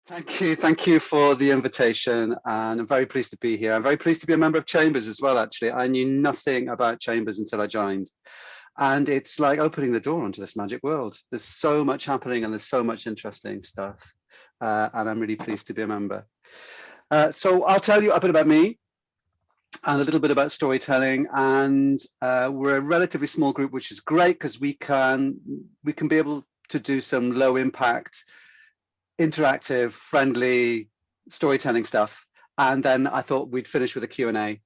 Thank you for the invitation, and I'm very pleased to be here. I'm very pleased to be a member of Chambers as well, actually. I knew nothing about Chambers until I joined, and it's like opening the door onto this magic world. There's so much happening and there's so much interesting stuff, and I'm really pleased to be a member. So I'll tell you a bit about me and a little bit about storytelling, and we're a relatively small group, which is great because we can be able to do some low impact, interactive, friendly storytelling stuff. And then I thought we'd finish with a Q&A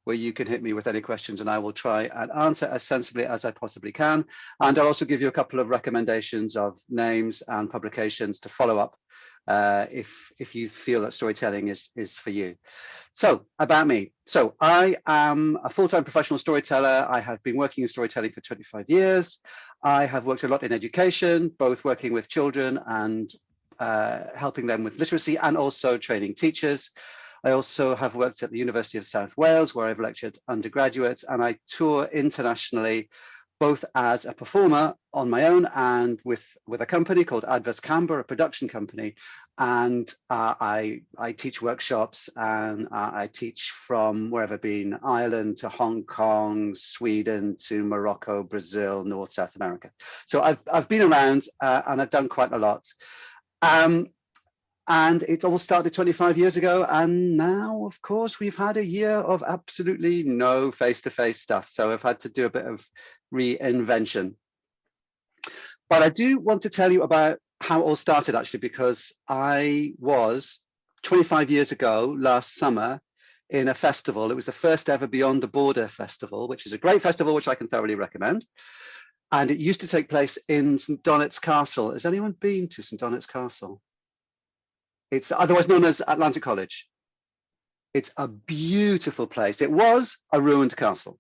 where you can hit me with any questions and I will try and answer as sensibly as I possibly can. And I'll also give you a couple of recommendations of names and publications to follow up if you feel that storytelling is for you. So about me. So I am a full-time professional storyteller. I have been working in storytelling for 25 years. I have worked a lot in education, both working with children and helping them with literacy and also training teachers. I also have worked at the University of South Wales, where I've lectured undergraduates, and I tour internationally, both as a performer on my own and with a company called Adverse Camber, a production company. And I teach workshops, and I teach from wherever I've been, Ireland to Hong Kong, Sweden to Morocco, Brazil, North, South America. So I've been around and I've done quite a lot. And it all started 25 years ago. And now, of course, we've had a year of absolutely no face-to-face stuff. So I've had to do a bit of reinvention. But I do want to tell you about how it all started, actually, because I was 25 years ago, last summer, in a festival. It was the first ever Beyond the Border festival, which is a great festival, which I can thoroughly recommend. And it used to take place in St. Donat's Castle. Has anyone been to St. Donat's Castle? It's otherwise known as Atlantic College. It's a beautiful place. It was a ruined castle.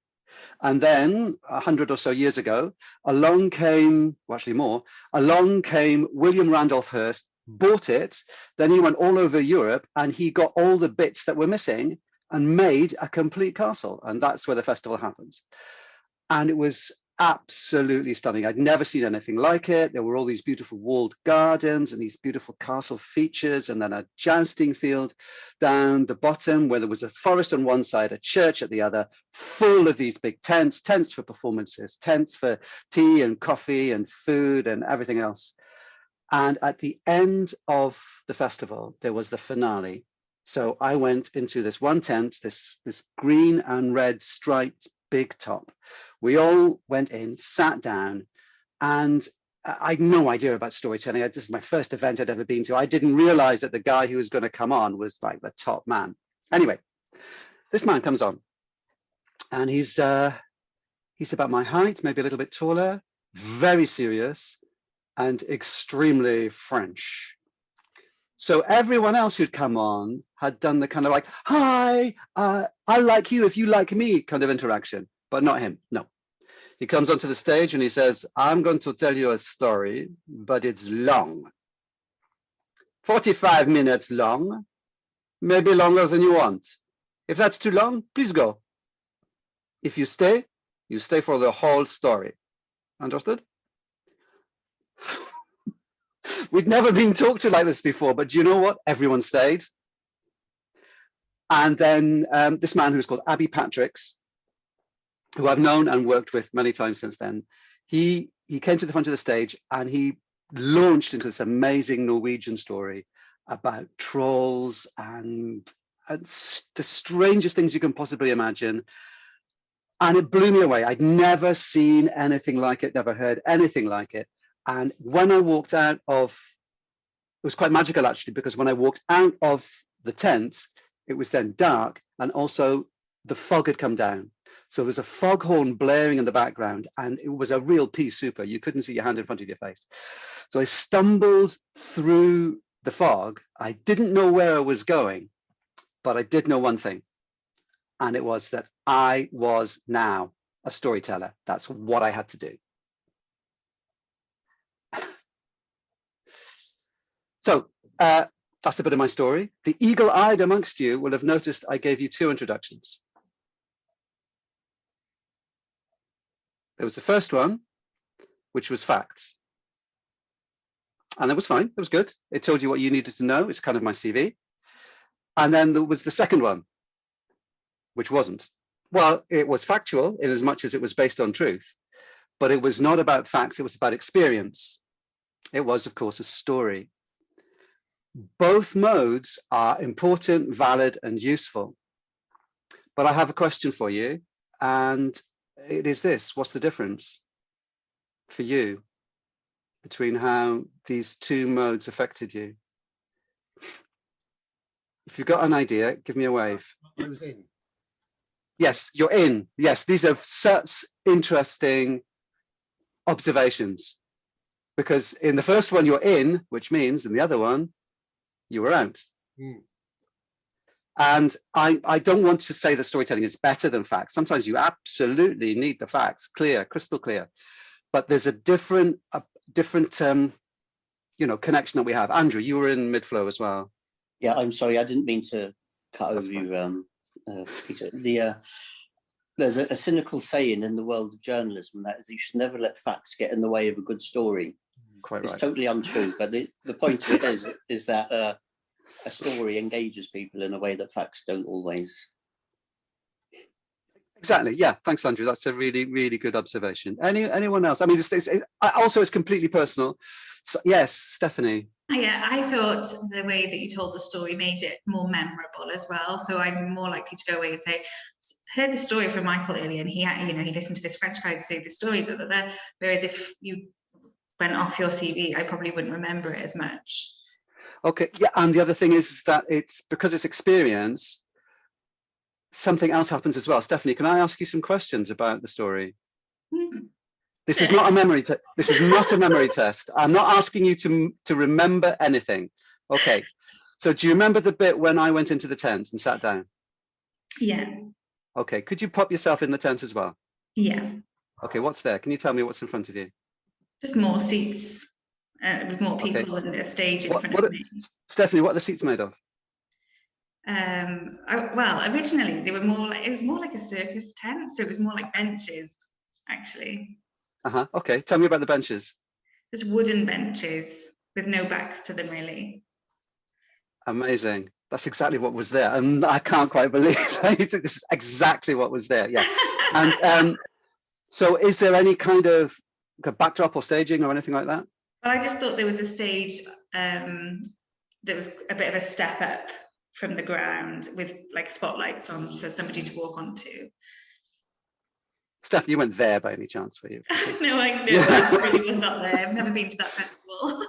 And then 100 or so years ago, along came, well, actually more, along came William Randolph Hearst, bought it. Then he went all over Europe and he got all the bits that were missing and made a complete castle. And that's where the festival happens. And it was absolutely stunning. I'd never seen anything like it. There were all these beautiful walled gardens and these beautiful castle features, and then a jousting field down the bottom where there was a forest on one side, a church at the other, full of these big tents for performances, tents for tea and coffee and food and everything else. And at the end of the festival, there was the finale. So I went into this one tent, this green and red striped big top. We all went in, sat down, and I had no idea about storytelling. This is my first event I'd ever been to. I didn't realize that the guy who was going to come on was like the top man. Anyway, this man comes on, and he's about my height, maybe a little bit taller, very serious, and extremely French. So everyone else who'd come on had done the kind of like, hi, I like you if you like me kind of interaction, but not him, no. He comes onto the stage and he says, I'm going to tell you a story, but it's long. 45 minutes long, maybe longer than you want. If that's too long, please go. If you stay for the whole story. Understood? We'd never been talked to like this before, but do you know what? Everyone stayed. And then this man who's called Abby Patricks, who I've known and worked with many times since then, he came to the front of the stage and he launched into this amazing Norwegian story about trolls and the strangest things you can possibly imagine. And it blew me away. I'd never seen anything like it, never heard anything like it. And when I walked out of, it was quite magical actually, because when I walked out of the tent, it was then dark and also the fog had come down. So there's a foghorn blaring in the background and it was a real pea super. You couldn't see your hand in front of your face. So I stumbled through the fog. I didn't know where I was going, but I did know one thing. And it was that I was now a storyteller. That's what I had to do. So that's a bit of my story. The eagle-eyed amongst you will have noticed I gave you two introductions. There was the first one, which was facts. And it was fine. It was good. It told you what you needed to know. It's kind of my CV. And then there was the second one, which wasn't. Well, it was factual in as much as it was based on truth, but it was not about facts. It was about experience. It was, of course, a story. Both modes are important, valid, and useful. But I have a question for you, and it is this: what's the difference for you between how these two modes affected you? If you've got an idea, give me a wave. I was in. Yes, you're in. Yes, these are such interesting observations, because in the first one you're in, which means in the other one you were out. And I don't want to say that storytelling is better than facts. Sometimes you absolutely need the facts clear, crystal clear, but there's a different connection that we have. Andrew, you were in mid-flow as well. Yeah, I'm sorry, I didn't mean to cut over you, Peter. There's a cynical saying in the world of journalism, that is, you should never let facts get in the way of a good story. Quite right. It's totally untrue, but the point of it is that a story engages people in a way that facts don't always. Exactly. Yeah. Thanks, Andrew. That's a really, really good observation. Anyone else? I mean, it's completely personal. So, yes, Stephanie. Yeah, I thought the way that you told the story made it more memorable as well. So I'm more likely to go away and say, heard the story from Michael earlier, and he listened to this French guy say the story. Blah, blah, blah. Whereas if you went off your CV, I probably wouldn't remember it as much. Okay. Yeah. And the other thing is that it's because it's experience. Something else happens as well. Stephanie, can I ask you some questions about the story? This is not a memory test. This is not a memory test. I'm not asking you to remember anything. Okay. So do you remember the bit when I went into the tent and sat down? Yeah. Okay. Could you pop yourself in the tent as well? Yeah. Okay. What's there? Can you tell me what's in front of you? Just more seats with more people and a stage in front of me. Stephanie, what are the seats made of? Well, originally they were it was more like a circus tent, so it was more like benches, actually. Okay, tell me about the benches. Just wooden benches with no backs to them, really. Amazing. That's exactly what was there, and I can't quite believe this is exactly what was there. Yeah. And so, is there any kind of backdrop or staging or anything like that? Well, I just thought there was a stage that was a bit of a step up from the ground with like spotlights on for somebody to walk onto. Stephanie, you went there by any chance, were you? No, I really was not there. I've never been to that festival.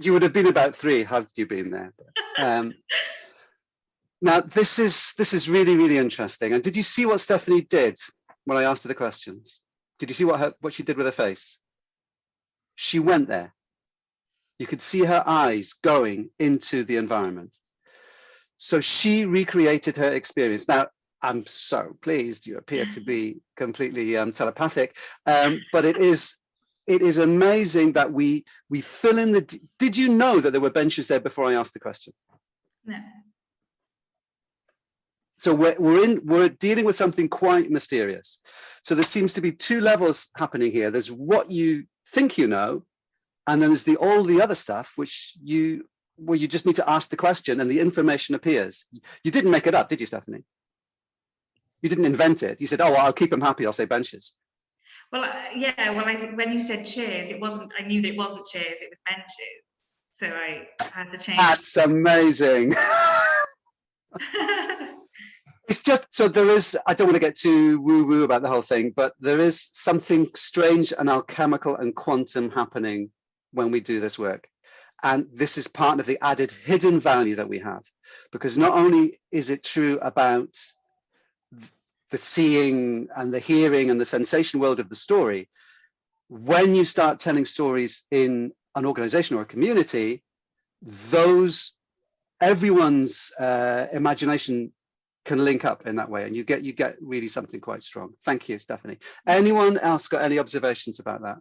You would have been about 3 had you been there. Now, this is really, really interesting. And did you see what Stephanie did when I asked her the questions? Did you see what she did with her face? She went there. You could see her eyes going into the environment. So she recreated her experience. Now, I'm so pleased you appear to be completely telepathic, but it is amazing that we fill in the. Did you know that there were benches there before I asked the question? No. So we're dealing with something quite mysterious. So there seems to be 2 levels happening here. There's what you think you know, and then there's all the other stuff where you just need to ask the question and the information appears. You didn't make it up, did you, Stephanie? You didn't invent it. You said, "Oh, well, I'll keep them happy. I'll say benches." Well, yeah. Well, when you said chairs, it wasn't. I knew that it wasn't chairs. It was benches. So I had to change. That's amazing. It's just so there is. I don't want to get too woo-woo about the whole thing, but there is something strange and alchemical and quantum happening when we do this work. And this is part of the added hidden value that we have, because not only is it true about the seeing and the hearing and the sensation world of the story, when you start telling stories in an organization or a community, everyone's imagination can link up in that way, and you get really something quite strong. Thank you, Stephanie. Anyone else got any observations about that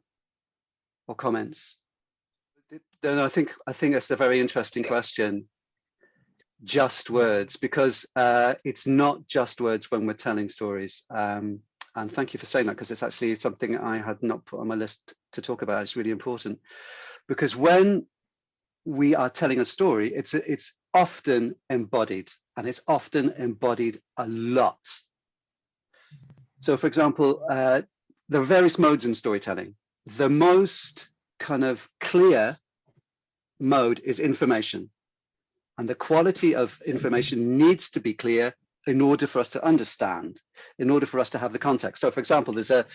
or comments? No, I think that's a very interesting question. Just words, because it's not just words when we're telling stories. And thank you for saying that, because it's actually something I had not put on my list to talk about. It's really important, because when we are telling a story, it's often embodied, and it's often embodied a lot. So, for example, there are various modes in storytelling. The most kind of clear mode is information. And the quality of information needs to be clear in order for us to understand, in order for us to have the context. So, for example, there's a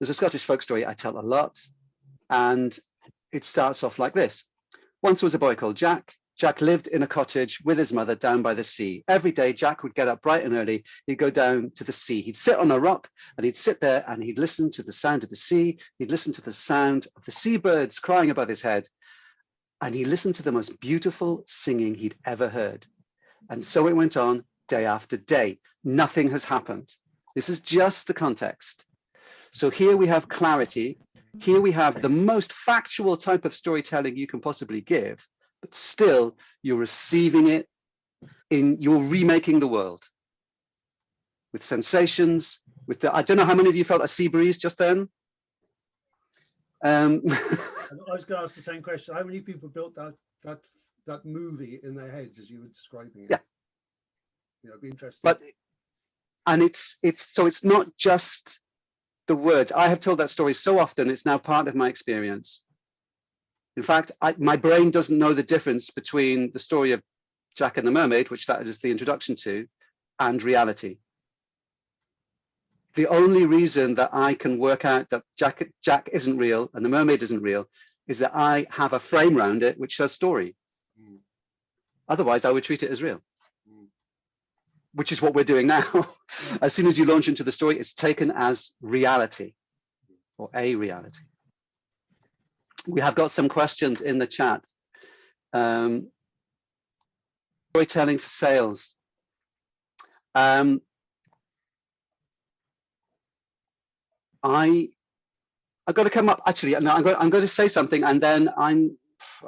Scottish folk story I tell a lot, and it starts off like this. Once there was a boy called Jack. Jack lived in a cottage with his mother down by the sea. Every day, Jack would get up bright and early. He'd go down to the sea. He'd sit on a rock, and he'd sit there, and he'd listen to the sound of the sea. He'd listen to the sound of the seabirds crying above his head. And he listened to the most beautiful singing he'd ever heard. And so it went on day after day. Nothing has happened. This is just the context. So here we have clarity. Here we have the most factual type of storytelling you can possibly give, but still you're receiving it you're remaking the world with sensations, with the, I don't know how many of you felt a sea breeze just then? I was going to ask the same question. How many people built that movie in their heads as you were describing it? Yeah. You know, it'd be interesting. But, and it's not just the words. I have told that story so often, it's now part of my experience. In fact, my brain doesn't know the difference between the story of Jack and the Mermaid, which that is the introduction to, and reality. The only reason that I can work out that Jack isn't real and the mermaid isn't real is that I have a frame around it which says story. Otherwise, I would treat it as real, which is what we're doing now. As soon as you launch into the story, it's taken as reality or a reality. We have got some questions in the chat. Storytelling for sales. I've got to come up, actually, no, I'm going to say something, and then I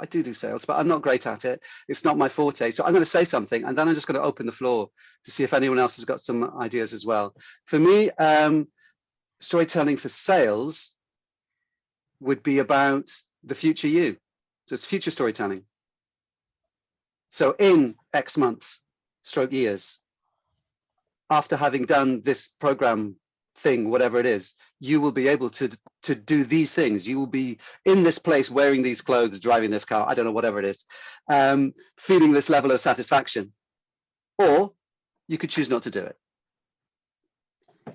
do sales, but I'm not great at it. It's not my forte. So I'm going to say something, and then I'm just going to open the floor to see if anyone else has got some ideas as well. For me, storytelling for sales would be about the future you. So it's future storytelling. So in X months, stroke years, after having done this program thing, whatever it is, you will be able to do these things. You will be in this place wearing these clothes, driving this car, I don't know, whatever it is, feeling this level of satisfaction. Or you could choose not to do it.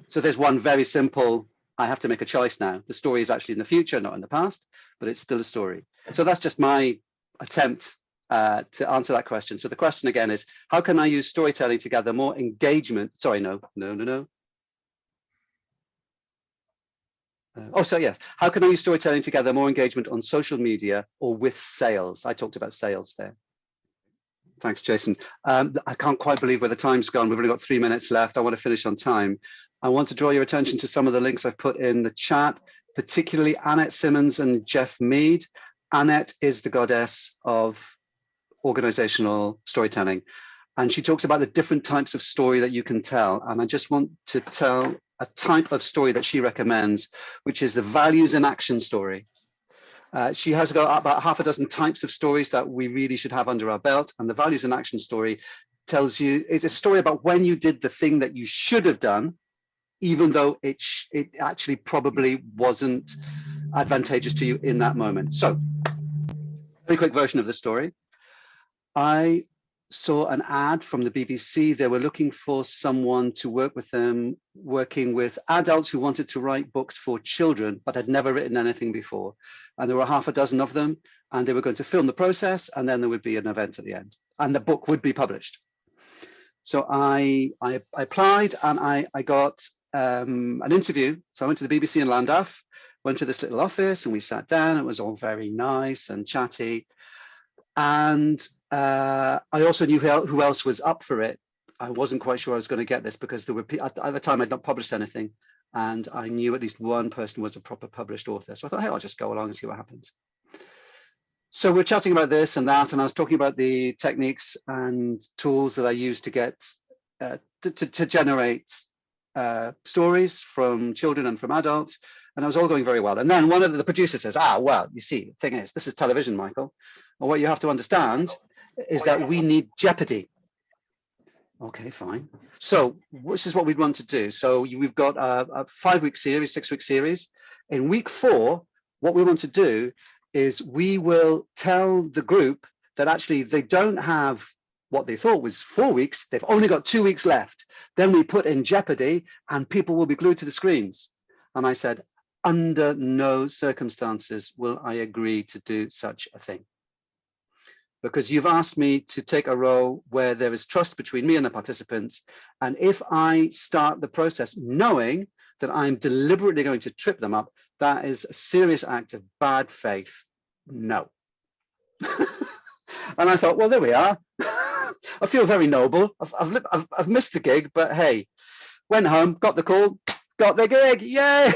So there's one very simple, I have to make a choice now. The story is actually in the future, not in the past, but it's still a story. So that's just my attempt to answer that question. So the question again is, how can I use storytelling to gather more engagement? Sorry, no. So yes, how can I use storytelling to gather more engagement on social media or with sales? I talked about sales there. Thanks, Jason. I can't quite believe where the time's gone. We've only got 3 minutes left. I want to finish on time. I want to draw your attention to some of the links I've put in the chat, particularly Annette Simmons and Jeff Mead. Annette is the goddess of organizational storytelling, and she talks about the different types of story that you can tell. And I just want to tell a type of story that she recommends, which is the values in action story. She has got about half a dozen types of stories that we really should have under our belt. And the values in action story tells you, it's a story about when you did the thing that you should have done, even though it actually probably wasn't advantageous to you in that moment. So, very quick version of the story. I saw an ad from the BBC. They were looking for someone to work with them, working with adults who wanted to write books for children, but had never written anything before. And there were half a dozen of them, and they were going to film the process, and then there would be an event at the end, and the book would be published. So I applied, and I got an interview. So I went to the BBC in Llandaff, went to this little office, and we sat down. It was all very nice and chatty. And I also knew who else was up for it. I wasn't quite sure I was going to get this because there were at the time I'd not published anything, and I knew at least one person was a proper published author. So I thought, hey, I'll just go along and see what happens. So we're chatting about this and that, and I was talking about the techniques and tools that I use to get to generate stories from children and from adults. And it was all going very well. And then one of the producers says, well, you see, the thing is, this is television, Michael. And what you have to understand is that we need jeopardy. Okay, fine. So this is what we want to do. So we've got a 5-week series, 6-week series. In week 4, what we want to do is we will tell the group that actually they don't have what they thought was 4 weeks. They've only got 2 weeks left. Then we put in jeopardy and people will be glued to the screens. And I said, under no circumstances will I agree to do such a thing. Because you've asked me to take a role where there is trust between me and the participants. And if I start the process knowing that I'm deliberately going to trip them up, that is a serious act of bad faith. No. And I thought, well, there we are. I feel very noble. I've missed the gig, but hey, went home, got the call, got the gig, yay!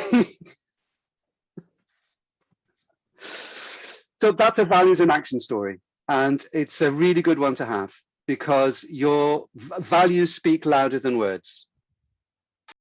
So that's a values in action story. And it's a really good one to have because your values speak louder than words.